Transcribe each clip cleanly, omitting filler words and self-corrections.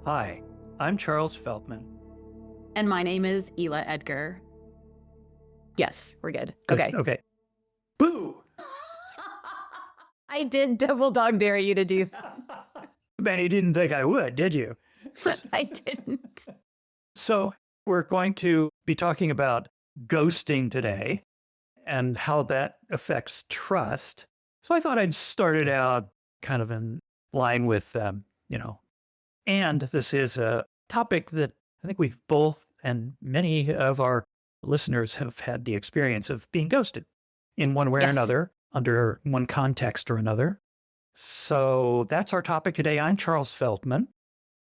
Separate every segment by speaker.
Speaker 1: Hi, I'm Charles Feldman.
Speaker 2: And my name is Ela Edgar. Yes, we're good.
Speaker 1: Good.
Speaker 2: Okay.
Speaker 1: Okay. Boo!
Speaker 2: I did double dog dare you to do that.
Speaker 1: Man, you didn't think I would, did you?
Speaker 2: I didn't.
Speaker 1: So we're going to be talking about ghosting today and how that affects trust. So I thought I'd start it out kind of in line with, and this is a topic that I think we've both and many of our listeners have had the experience of being ghosted in one way or
Speaker 2: Yes.
Speaker 1: another, under one context or another. So that's our topic today. I'm Charles Feldman.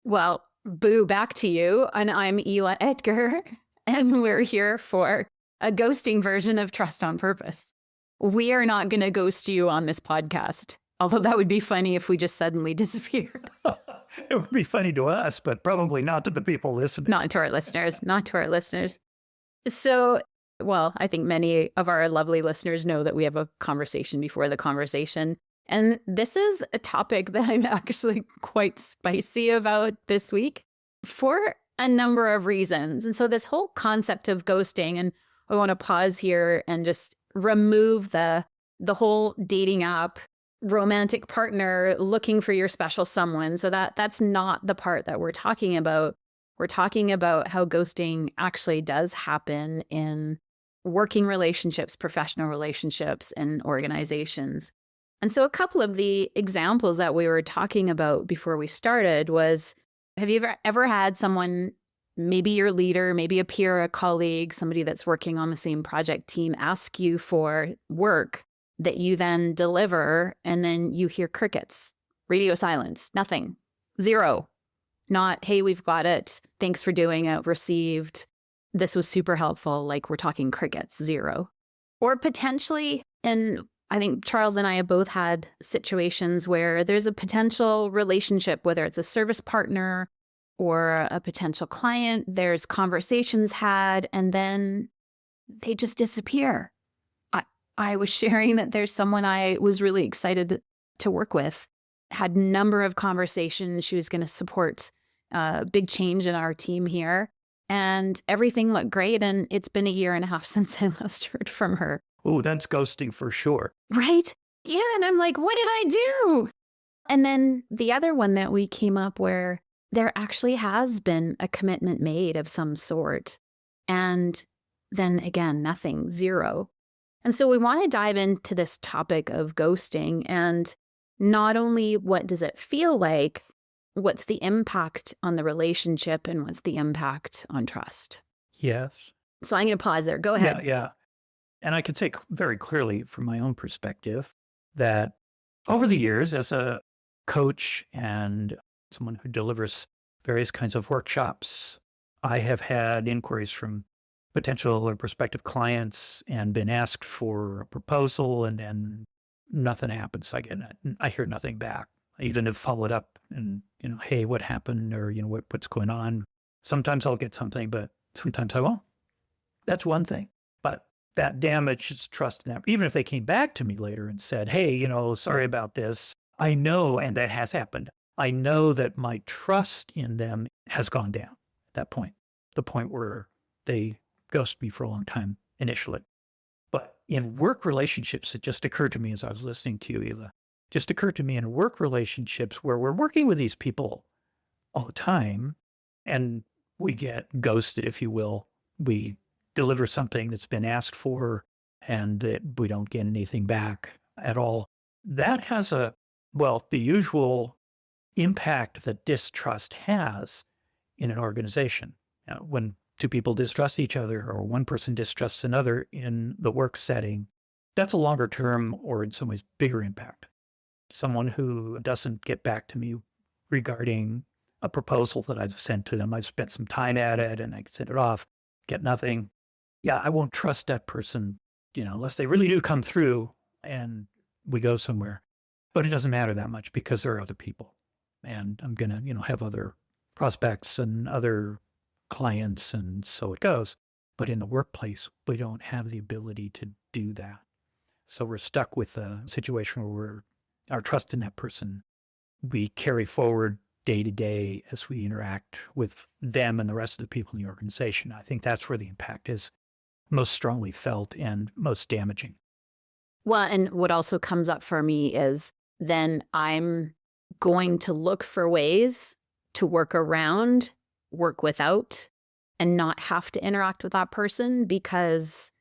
Speaker 2: Well, boo back to you. And I'm Ela Edgar. And we're here for a ghosting version of Trust on Purpose. We are not going to ghost you on this podcast. Although that would be funny if we just suddenly disappeared.
Speaker 1: It would be funny to us, but probably not to the people listening.
Speaker 2: Not to our listeners. So, well, I think many of our lovely listeners know that we have a conversation before the conversation. And this is a topic that I'm actually quite spicy about this week for a number of reasons. And so this whole concept of ghosting, and I want to pause here and just remove the whole dating app, romantic partner looking for your special someone. So that's not the part that we're talking about. We're talking about how ghosting actually does happen in working relationships, professional relationships, and organizations. And so a couple of the examples that we were talking about before we started was, have you ever had someone, maybe your leader, maybe a peer, a colleague, somebody that's working on the same project team, ask you for work that you then deliver, and then you hear crickets, radio silence, nothing, zero. Not, hey, we've got it. Thanks for doing it. Received. This was super helpful. Like, we're talking crickets, zero. Or potentially, and I think Charles and I have both had situations where there's a potential relationship, whether it's a service partner or a potential client, there's conversations had, and then they just disappear. I was sharing that there's someone I was really excited to work with, had a number of conversations. She was going to support big change in our team here, and everything looked great. And it's been 1.5 years since I last heard from her.
Speaker 1: Oh, that's ghosting for sure.
Speaker 2: Right? Yeah. And I'm like, what did I do? And then the other one that we came up where there actually has been a commitment made of some sort. And then again, nothing, zero. And so we want to dive into this topic of ghosting, and not only what does it feel like, what's the impact on the relationship, and what's the impact on trust.
Speaker 1: Yes.
Speaker 2: So I'm going to pause there. Go ahead.
Speaker 1: Yeah. And I can say very clearly from my own perspective that over the years, as a coach and someone who delivers various kinds of workshops, I have had inquiries from potential or prospective clients and been asked for a proposal, and then nothing happens. I hear nothing back. I even have followed up and, hey, what happened? Or, what's going on? Sometimes I'll get something, but sometimes I won't. That's one thing. But that damages trust in them. Even if they came back to me later and said, hey, sorry about this. I know, and that has happened. I know that my trust in them has gone down at that point, the point where they ghost me for a long time initially. But in work relationships, it just occurred to me as I was listening to you, Ela, just occurred to me in work relationships where we're working with these people all the time and we get ghosted, if you will. We deliver something that's been asked for and that we don't get anything back at all. That has the usual impact that distrust has in an organization. When two people distrust each other or one person distrusts another in the work setting, that's a longer term or in some ways bigger impact. Someone who doesn't get back to me regarding a proposal that I've sent to them, I've spent some time at it and I send it off, get nothing. Yeah, I won't trust that person, unless they really do come through and we go somewhere. But it doesn't matter that much because there are other people and I'm going to, have other prospects and other clients, and so it goes. But in the workplace, we don't have the ability to do that. So we're stuck with a situation where our trust in that person, we carry forward day to day as we interact with them and the rest of the people in the organization. I think that's where the impact is most strongly felt and most damaging.
Speaker 2: Well, and what also comes up for me is then I'm going to look for ways to work around, work without, and not have to interact with that person because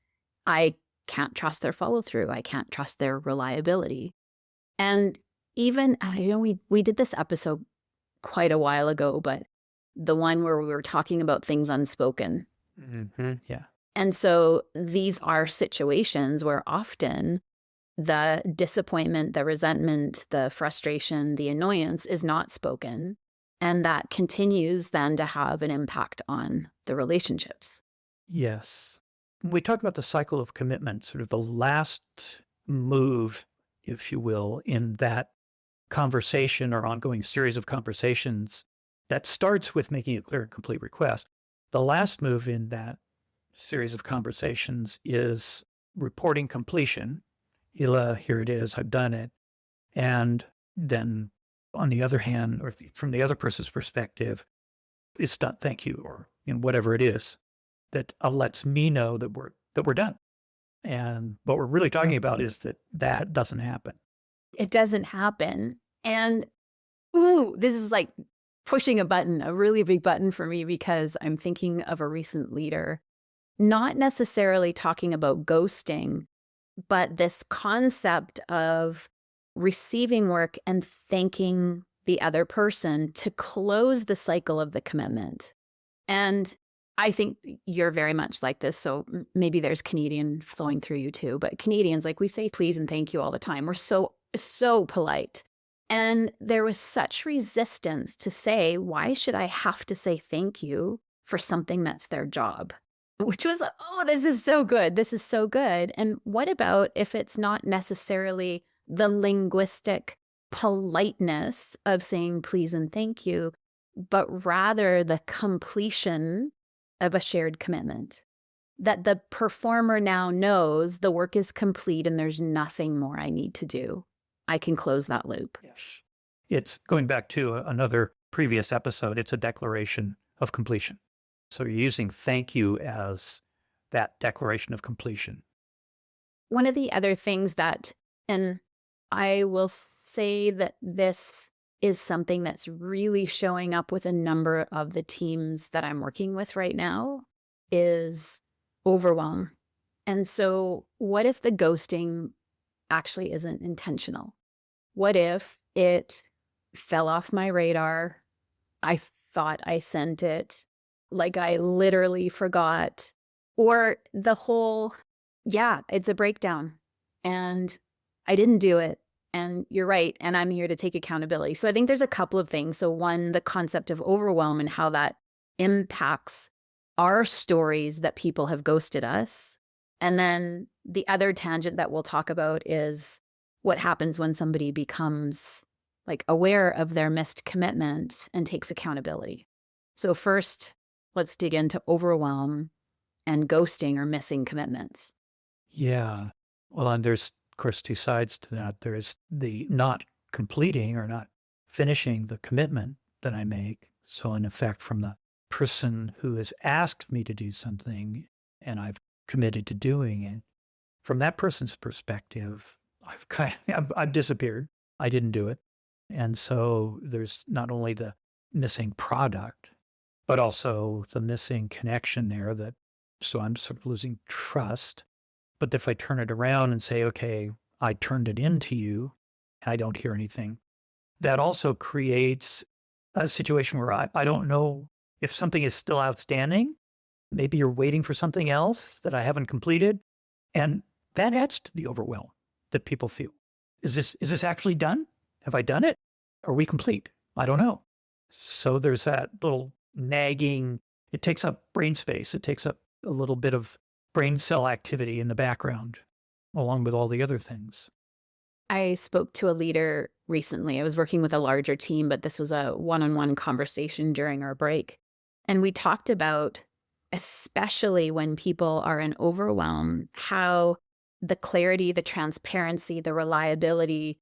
Speaker 2: I can't trust their follow through. I can't trust their reliability. And even, we did this episode quite a while ago, but the one where we were talking about things unspoken.
Speaker 1: Yeah.
Speaker 2: And so these are situations where often the disappointment, the resentment, the frustration, the annoyance is not spoken. And that continues then to have an impact on the relationships.
Speaker 1: Yes. We talked about the cycle of commitment, sort of the last move, if you will, in that conversation or ongoing series of conversations that starts with making a clear and complete request. The last move in that series of conversations is reporting completion. Hila, here it is, I've done it. And then on the other hand, or from the other person's perspective, it's done, thank you, or whatever it is that lets me know that we're done. And what we're really talking about is that doesn't happen.
Speaker 2: It doesn't happen. And ooh, this is like pushing a button, a really big button for me, because I'm thinking of a recent leader, not necessarily talking about ghosting, but this concept of receiving work and thanking the other person to close the cycle of the commitment. And I think you're very much like this. So maybe there's Canadian flowing through you too, but Canadians, like, we say please and thank you all the time. We're so polite. And there was such resistance to say, why should I have to say thank you for something that's their job? Which was, oh, this is so good. This is so good. And what about if it's not necessarily the linguistic politeness of saying please and thank you, but rather the completion of a shared commitment? That the performer now knows the work is complete and there's nothing more I need to do. I can close that loop.
Speaker 1: Yes. It's going back to another previous episode. It's a declaration of completion. So you're using thank you as that declaration of completion.
Speaker 2: One of the other things that, and I will say that this is something that's really showing up with a number of the teams that I'm working with right now, is overwhelm. And so what if the ghosting actually isn't intentional? What if it fell off my radar? I thought I sent it, like I literally forgot, or the whole, it's a breakdown and I didn't do it. And you're right. And I'm here to take accountability. So I think there's a couple of things. So one, the concept of overwhelm and how that impacts our stories that people have ghosted us. And then the other tangent that we'll talk about is what happens when somebody becomes like aware of their missed commitment and takes accountability. So first, let's dig into overwhelm and ghosting or missing commitments.
Speaker 1: Yeah. Well, and there's, of course, two sides to that. There's the not completing or not finishing the commitment that I make. So in effect, from the person who has asked me to do something and I've committed to doing it, from that person's perspective, I've disappeared. I didn't do it. And so there's not only the missing product, but also the missing connection there so I'm sort of losing trust. But if I turn it around and say, okay, I turned it into you, I don't hear anything, that also creates a situation where I don't know if something is still outstanding. Maybe you're waiting for something else that I haven't completed. And that adds to the overwhelm that people feel. Is this actually done? Have I done it? Are we complete? I don't know. So there's that little nagging. It takes up brain space. It takes up a little bit of brain cell activity in the background, along with all the other things.
Speaker 2: I spoke to a leader recently. I was working with a larger team, but this was a one-on-one conversation during our break. And we talked about, especially when people are in overwhelm, how the clarity, the transparency, the reliability,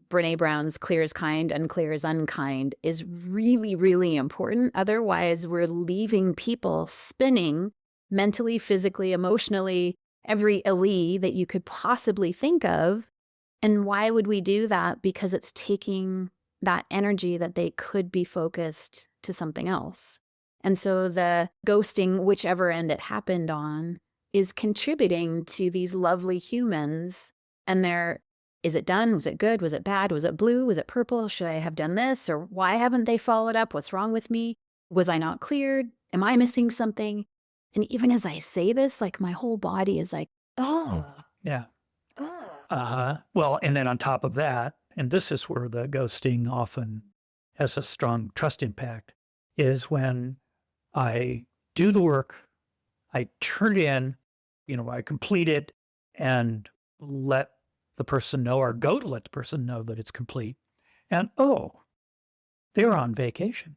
Speaker 2: Brene Brown's clear is kind, unclear is unkind is really, really important. Otherwise, we're leaving people spinning mentally, physically, emotionally, every ellie that you could possibly think of. And why would we do that? Because it's taking that energy that they could be focused to something else. And so the ghosting, whichever end it happened on, is contributing to these lovely humans. And they're, is it done? Was it good? Was it bad? Was it blue? Was it purple? Should I have done this? Or why haven't they followed up? What's wrong with me? Was I not cleared? Am I missing something? And even as I say this, like my whole body is like, oh,
Speaker 1: Yeah. Well, and then on top of that, and this is where the ghosting often has a strong trust impact, is when I do the work, I turn it in, I complete it and let the person know, or go to let the person know that it's complete. And, oh, they're on vacation,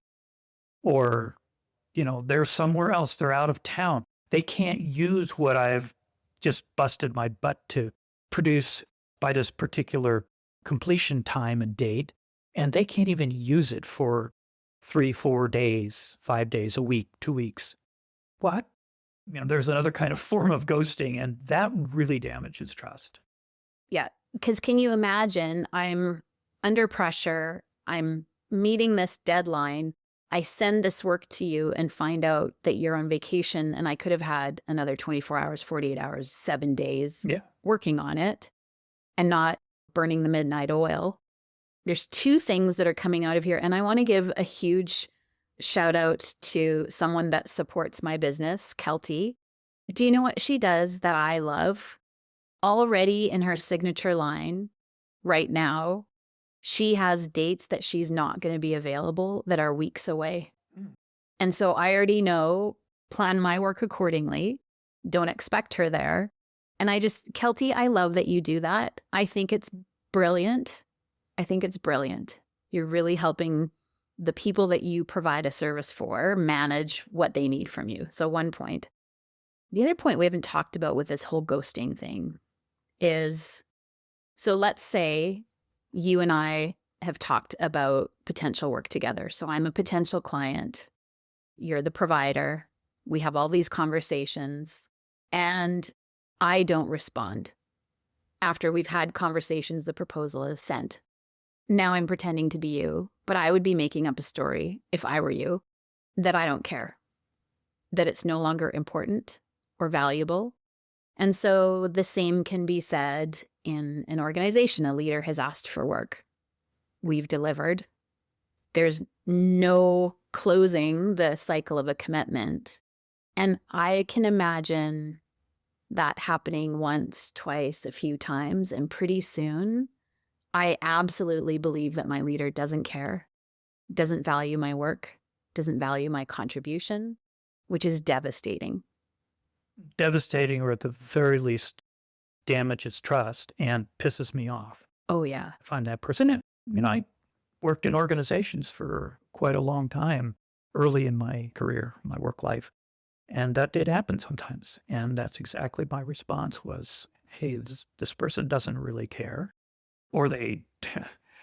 Speaker 1: or, they're somewhere else. They're out of town. They can't use what I've just busted my butt to produce by this particular completion time and date. And they can't even use it for 3, 4 days, 5 days, a week, 2 weeks. What? There's another kind of form of ghosting, and that really damages trust.
Speaker 2: Yeah. Because can you imagine, I'm under pressure, I'm meeting this deadline, I send this work to you and find out that you're on vacation, and I could have had another 24 hours, 48 hours, 7 days working on it and not burning the midnight oil. There's 2 things that are coming out of here. And I want to give a huge shout out to someone that supports my business, Kelty. Do you know what she does that I love? Already in her signature line right now, she has dates that she's not going to be available that are weeks away. And so I already know, plan my work accordingly. Don't expect her there. And Kelty, I love that you do that. I think it's brilliant. You're really helping the people that you provide a service for manage what they need from you. So one point. The other point we haven't talked about with this whole ghosting thing is, so let's say you and I have talked about potential work together. So I'm a potential client. You're the provider. We have all these conversations and I don't respond. After we've had conversations, the proposal is sent. Now I'm pretending to be you, but I would be making up a story if I were you that I don't care, that it's no longer important or valuable. And so the same can be said in an organization. A leader has asked for work. We've delivered. There's no closing the cycle of a commitment. And I can imagine that happening once, twice, a few times, and pretty soon, I absolutely believe that my leader doesn't care, doesn't value my work, doesn't value my contribution, which is devastating.
Speaker 1: Devastating, or at the very least, damages trust and pisses me off.
Speaker 2: Oh, yeah.
Speaker 1: I find that person, I worked in organizations for quite a long time early in my career, my work life. And that did happen sometimes. And that's exactly my response was, hey, this person doesn't really care. Or they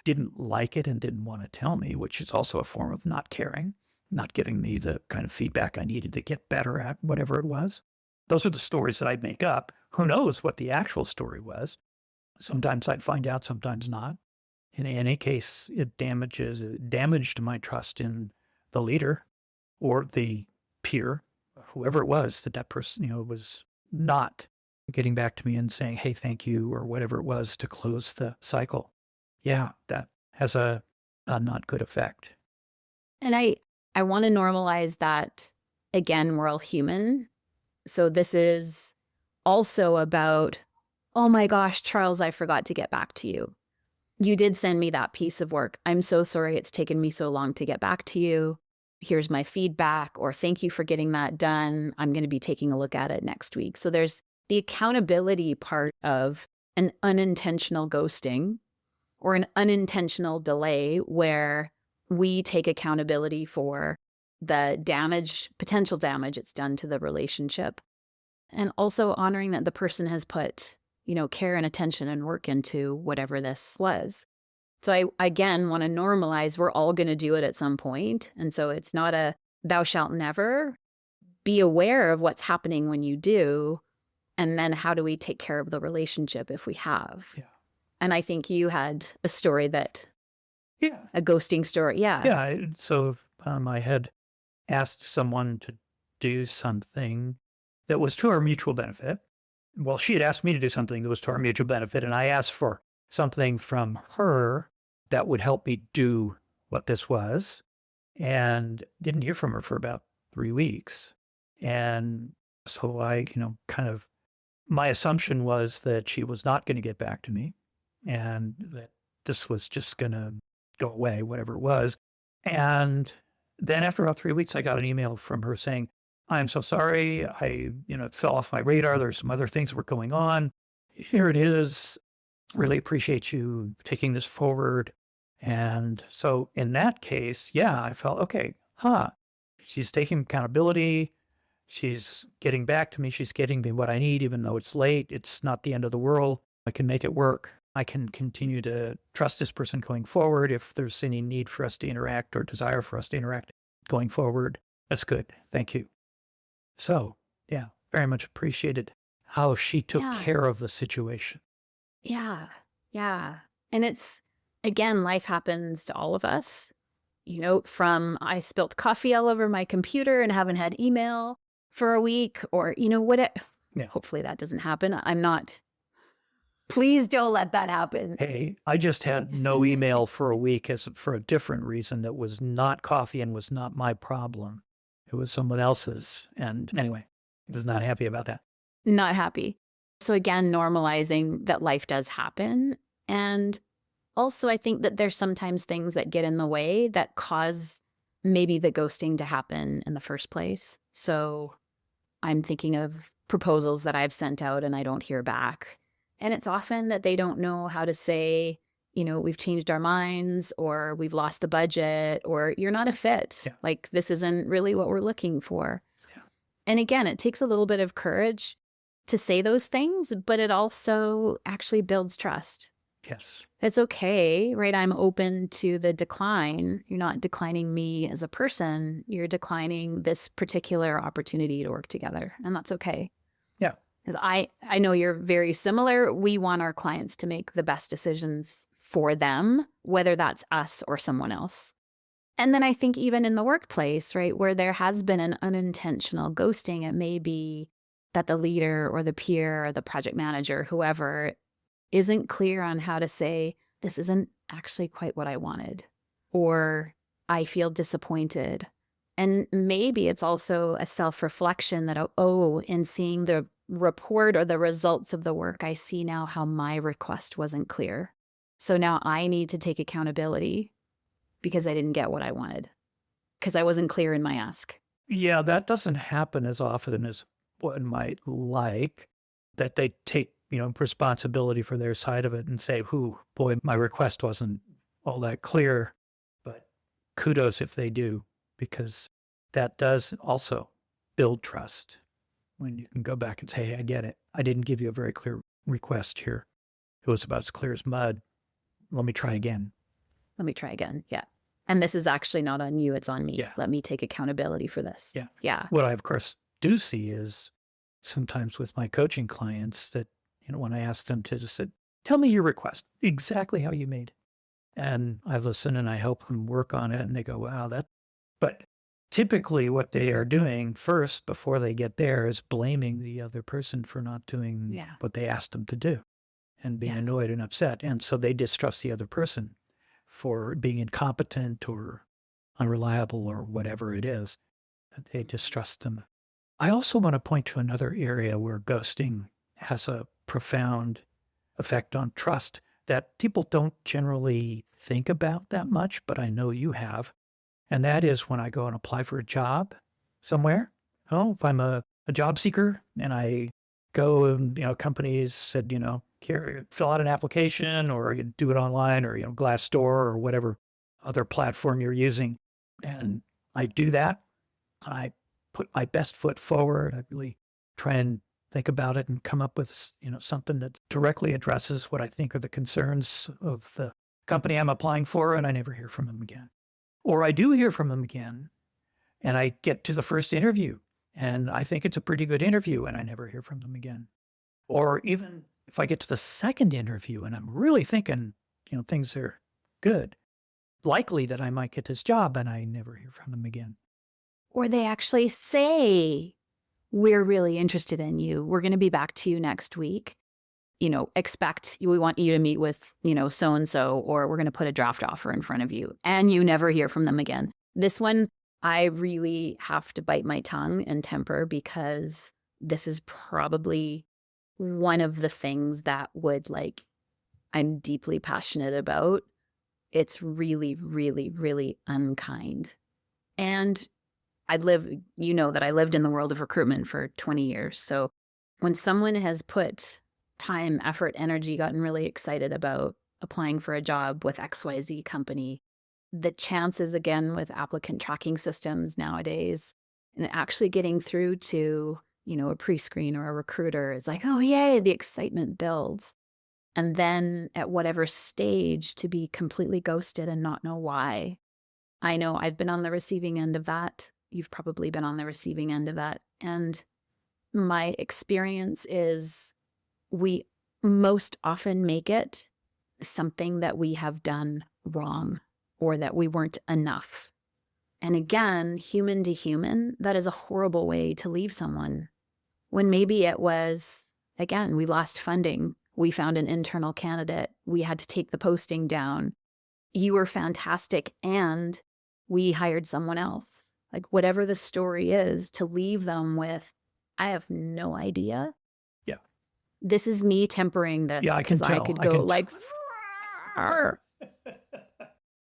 Speaker 1: didn't like it and didn't want to tell me, which is also a form of not caring, not giving me the kind of feedback I needed to get better at whatever it was. Those are the stories that I'd make up. Who knows what the actual story was? Sometimes I'd find out, sometimes not. In any case, it damaged my trust in the leader or the peer, whoever it was, that person, was not getting back to me and saying, hey, thank you, or whatever it was to close the cycle. Yeah, that has a not good effect.
Speaker 2: And I want to normalize that, again, we're all human. So this is also about, oh my gosh, Charles, I forgot to get back to you. You did send me that piece of work. I'm so sorry it's taken me so long to get back to you. Here's my feedback, or thank you for getting that done. I'm going to be taking a look at it next week. So there's the accountability part of an unintentional ghosting or an unintentional delay where we take accountability for the damage, potential damage it's done to the relationship. And also honoring that the person has put, care and attention and work into whatever this was. So I, again, want to normalize we're all going to do it at some point. And so it's not a thou shalt never. Be aware of what's happening when you do. And then how do we take care of the relationship if we have?
Speaker 1: Yeah.
Speaker 2: And I think you had a story that,
Speaker 1: Yeah.
Speaker 2: a ghosting story. Yeah.
Speaker 1: Yeah. So I had asked someone to do something that was to our mutual benefit. Well, she had asked me to do something that was to our mutual benefit, and I asked for something from her that would help me do what this was, and didn't hear from her for about 3 weeks. And so I, my assumption was that she was not going to get back to me and that this was just going to go away, whatever it was. And then after about 3 weeks, I got an email from her saying, I'm so sorry. It fell off my radar. There's some other things that were going on. Here it is. Really appreciate you taking this forward. And so in that case, yeah, I felt, okay, she's taking accountability. She's getting back to me. She's getting me what I need, even though it's late. It's not the end of the world. I can make it work. I can continue to trust this person going forward. If there's any need for us to interact or desire for us to interact going forward, that's good. Thank you. So, yeah, very much appreciated how she took care of the situation.
Speaker 2: Yeah. Yeah. And it's, again, life happens to all of us. From I spilt coffee all over my computer and haven't had email for a week, or, hopefully that doesn't happen. Please don't let that happen.
Speaker 1: Hey, I just had no email for a week for a different reason that was not coffee and was not my problem. It was someone else's. And anyway, I was not happy about that.
Speaker 2: Not happy. So again, normalizing that life does happen. And also, I think that there's sometimes things that get in the way that cause maybe the ghosting to happen in the first place. So I'm thinking of proposals that I've sent out and I don't hear back. And it's often that they don't know how to say, we've changed our minds, or we've lost the budget, or you're not a fit.
Speaker 1: Yeah.
Speaker 2: Like, this isn't really what we're looking for.
Speaker 1: Yeah.
Speaker 2: And again, it takes a little bit of courage to say those things, but it also actually builds trust.
Speaker 1: Yes.
Speaker 2: It's okay, right? I'm open to the decline. You're not declining me as a person. You're declining this particular opportunity to work together. And that's okay.
Speaker 1: Yeah.
Speaker 2: Because I know you're very similar. We want our clients to make the best decisions for them, whether that's us or someone else. And then I think even in the workplace, right, where there has been an unintentional ghosting, it may be that the leader or the peer or the project manager, whoever, isn't clear on how to say, this isn't actually quite what I wanted, or I feel disappointed. And maybe it's also a self-reflection that, in seeing the report or the results of the work, I see now how my request wasn't clear. So now I need to take accountability because I didn't get what I wanted, because I wasn't clear in my ask.
Speaker 1: Yeah, that doesn't happen as often as one might like, that they take responsibility for their side of it and say, boy, my request wasn't all that clear, but kudos if they do, because that does also build trust when you can go back and say, hey, I get it. I didn't give you a very clear request here. It was about as clear as mud. Let me try again.
Speaker 2: Yeah. And this is actually not on you, it's on me.
Speaker 1: Yeah.
Speaker 2: Let me take accountability for this. Yeah.
Speaker 1: What I, of course, do see is sometimes with my coaching clients that, when I ask them to just say, tell me your request, exactly how you made it. And I listen and I help them work on it. And they go, wow, but typically what they are doing first before they get there is blaming the other person for not doing what they asked them to do and being annoyed and upset. And so they distrust the other person for being incompetent or unreliable or whatever it is. They distrust them. I also want to point to another area where ghosting has a profound effect on trust that people don't generally think about that much, but I know you have. And that is when I go and apply for a job somewhere. Oh, if I'm a job seeker and I go and, companies said, here, fill out an application or you do it online or, Glassdoor or whatever other platform you're using. And I do that. I put my best foot forward. I really try and think about it and come up with, something that directly addresses what I think are the concerns of the company I'm applying for and I never hear from them again. Or I do hear from them again and I get to the first interview and I think it's a pretty good interview and I never hear from them again. Or even if I get to the second interview and I'm really thinking, things are good, likely that I might get this job and I never hear from them again.
Speaker 2: Or they actually say, we're really interested in you. We're going to be back to you next week. We want you to meet with, so-and-so, or we're going to put a draft offer in front of you. And you never hear from them again. This one, I really have to bite my tongue and temper because this is probably one of the things that I'm deeply passionate about. It's really, really, really unkind. And I lived in the world of recruitment for 20 years. So when someone has put time, effort, energy, gotten really excited about applying for a job with XYZ company, the chances, again, with applicant tracking systems nowadays and actually getting through to, a pre-screen or a recruiter is like, oh, yay, the excitement builds. And then at whatever stage to be completely ghosted and not know why. I know I've been on the receiving end of that. You've probably been on the receiving end of that. And my experience is we most often make it something that we have done wrong or that we weren't enough. And again, human to human, that is a horrible way to leave someone when maybe it was, again, we lost funding. We found an internal candidate. We had to take the posting down. You were fantastic and we hired someone else. Whatever the story is, to leave them with, I have no idea.
Speaker 1: Yeah.
Speaker 2: This is me tempering this because I could go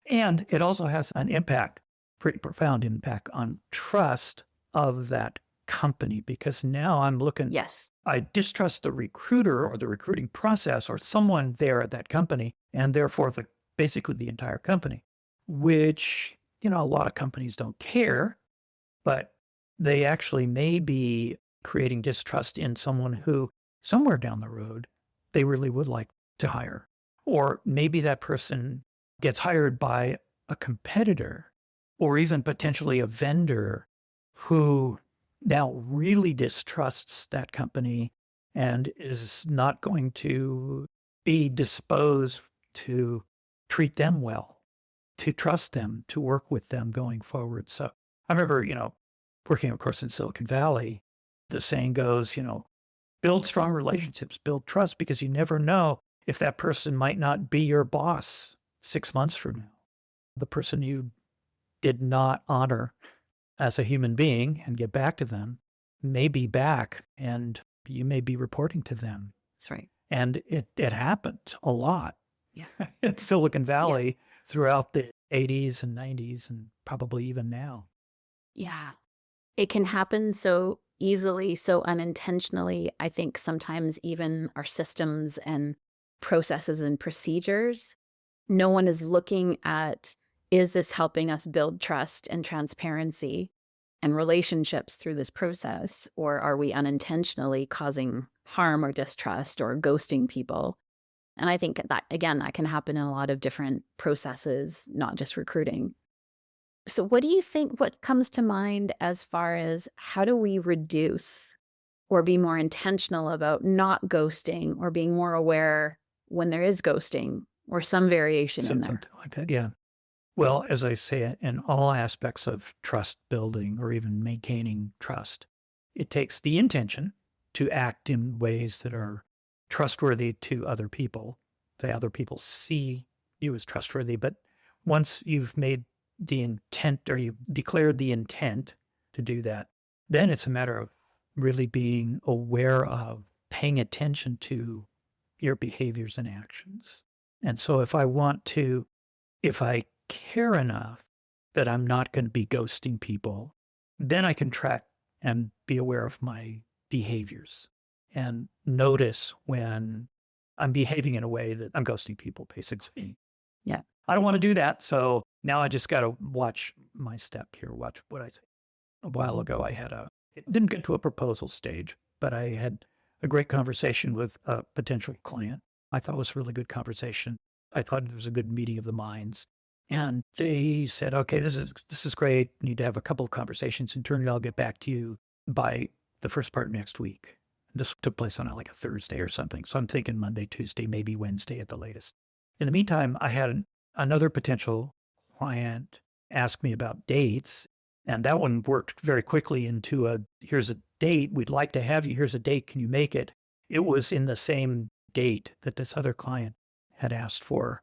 Speaker 1: And it also has an impact, pretty profound impact on trust of that company because now I'm looking.
Speaker 2: Yes.
Speaker 1: I distrust the recruiter or the recruiting process or someone there at that company and therefore basically the entire company, which, a lot of companies don't care, but they actually may be creating distrust in someone who somewhere down the road they really would like to hire. Or maybe that person gets hired by a competitor or even potentially a vendor who now really distrusts that company and is not going to be disposed to treat them well, to trust them, to work with them going forward. So I remember, working, of course, in Silicon Valley, the saying goes, build strong relationships, build trust, because you never know if that person might not be your boss 6 months from now. The person you did not honor as a human being and get back to them may be back and you may be reporting to them.
Speaker 2: That's right.
Speaker 1: And it happened a lot
Speaker 2: in
Speaker 1: Silicon Valley throughout the 80s and 90s and probably even now.
Speaker 2: Yeah. It can happen so easily, so unintentionally. I think sometimes even our systems and processes and procedures, no one is looking at, is this helping us build trust and transparency and relationships through this process? Or are we unintentionally causing harm or distrust or ghosting people? And I think that, again, that can happen in a lot of different processes, not just recruiting. So what do you think, what comes to mind as far as how do we reduce or be more intentional about not ghosting or being more aware when there is ghosting or some variation in there?
Speaker 1: Something like that, yeah. Well, as I say, in all aspects of trust building or even maintaining trust, it takes the intention to act in ways that are trustworthy to other people. The other people see you as trustworthy, but once you've made the intent or you've declared the intent to do that, then it's a matter of really being aware of paying attention to your behaviors and actions. And so if I care enough that I'm not going to be ghosting people, then I can track and be aware of my behaviors and notice when I'm behaving in a way that I'm ghosting people, basically.
Speaker 2: Yeah.
Speaker 1: I don't want to do that. So now I just got to watch my step here, watch what I say. A while ago, it didn't get to a proposal stage, but I had a great conversation with a potential client. I thought it was a really good conversation I thought it was a good meeting of the minds. And they said, okay, this is great. Need to have a couple of conversations internally. I'll get back to you by the first part of next week. This took place on like a Thursday or something. So I'm thinking Monday, Tuesday, maybe Wednesday at the latest. In the meantime, I had another potential client ask me about dates. And that one worked very quickly into here's a date. We'd like to have you. Here's a date. Can you make it? It was in the same date that this other client had asked for.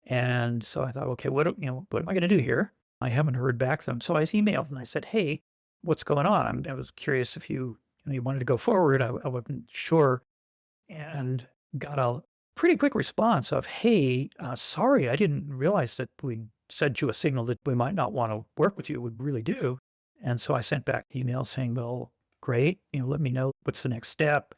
Speaker 1: And so I thought, okay, what am I going to do here? I haven't heard back from them. So I emailed and I said, hey, what's going on? I was curious if you wanted to go forward. I wasn't sure, and got a pretty quick response of, hey, sorry, I didn't realize that we sent you a signal that we might not want to work with you. We really do. And so I sent back an email saying, well, great, let me know what's the next step,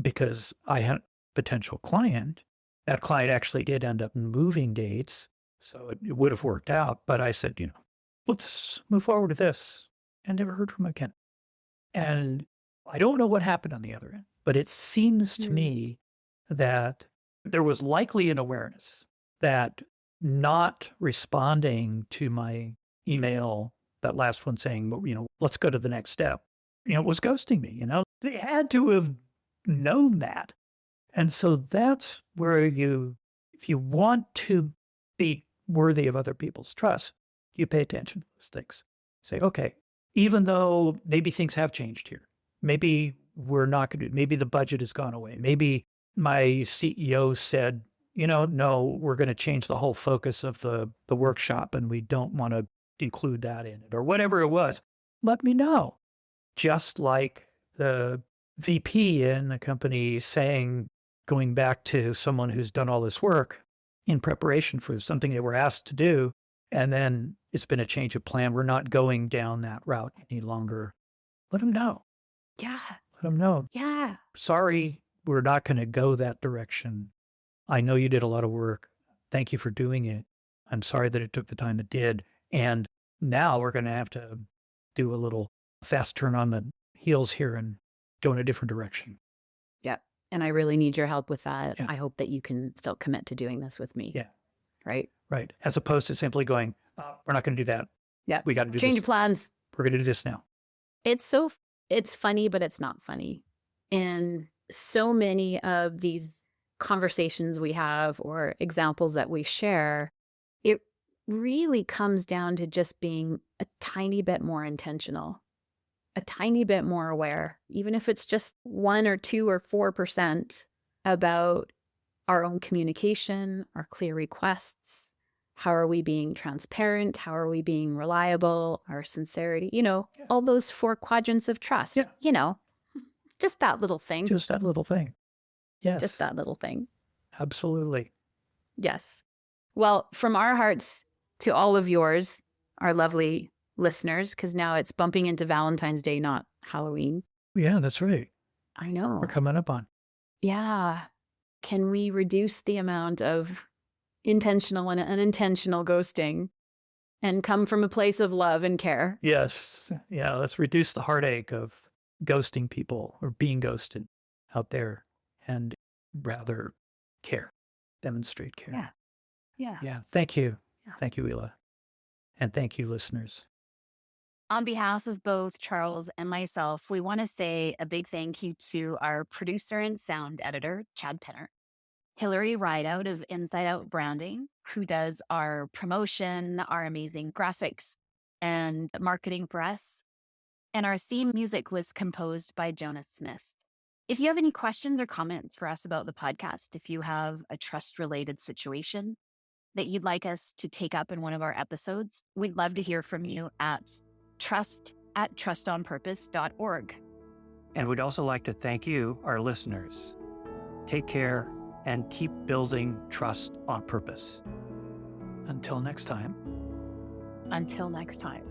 Speaker 1: because I had a potential client. That client actually did end up moving dates, so it would have worked out. But I said, let's move forward with this. And never heard from him again. And I don't know what happened on the other end, but it seems to me that there was likely an awareness that not responding to my email, that last one saying, let's go to the next step, was ghosting me. They had to have known that. And so that's where if you want to be worthy of other people's trust, you pay attention to those things. Say, okay, even though maybe things have changed here, maybe we're not going to, maybe the budget has gone away. Maybe my CEO said, no, we're going to change the whole focus of the workshop and we don't want to include that in it, or whatever it was. Let me know. Just like the VP in the company saying, going back to someone who's done all this work in preparation for something they were asked to do, and then it's been a change of plan. We're not going down that route any longer. Let them know.
Speaker 2: Yeah.
Speaker 1: Let them know.
Speaker 2: Yeah.
Speaker 1: Sorry, we're not going to go that direction. I know you did a lot of work. Thank you for doing it. I'm sorry that it took the time it did. And now we're going to have to do a little fast turn on the heels here and go in a different direction.
Speaker 2: Yeah. And I really need your help with that.
Speaker 1: Yeah.
Speaker 2: I hope that you can still commit to doing this with me.
Speaker 1: Yeah.
Speaker 2: Right?
Speaker 1: Right. As opposed to simply going, we're not going to do that.
Speaker 2: Yeah.
Speaker 1: We got to do
Speaker 2: Change
Speaker 1: this.
Speaker 2: your plans.
Speaker 1: We're going to do this now.
Speaker 2: It's funny, but it's not funny. In so many of these conversations we have or examples that we share, it really comes down to just being a tiny bit more intentional, a tiny bit more aware, even if it's just 1 or 2 or 4% about our own communication, our clear requests. How are we being transparent? How are we being reliable? Our sincerity, all those 4 quadrants of trust, just that little thing.
Speaker 1: Just that little thing. Yes.
Speaker 2: Just that little thing.
Speaker 1: Absolutely.
Speaker 2: Yes. Well, from our hearts to all of yours, our lovely listeners, because now it's bumping into Valentine's Day, not Halloween.
Speaker 1: Yeah, that's right.
Speaker 2: I know.
Speaker 1: We're coming up on.
Speaker 2: Yeah. Can we reduce the amount of intentional and unintentional ghosting and come from a place of love and care?
Speaker 1: Yes. Yeah, let's reduce the heartache of ghosting people or being ghosted out there and rather care, demonstrate care.
Speaker 2: Yeah. Yeah.
Speaker 1: Yeah. Thank you.
Speaker 2: Yeah.
Speaker 1: Thank you, Ela. And thank you, listeners.
Speaker 2: On behalf of both Charles and myself, we want to say a big thank you to our producer and sound editor, Chad Penner, Hillary Rideout of Inside Out Branding, who does our promotion, our amazing graphics, and marketing for us. And our theme music was composed by Jonas Smith. If you have any questions or comments for us about the podcast, if you have a trust-related situation that you'd like us to take up in one of our episodes, we'd love to hear from you at trust@trustonpurpose.org.
Speaker 1: And we'd also like to thank you, our listeners. Take care and keep building trust on purpose. Until next time.
Speaker 2: Until next time.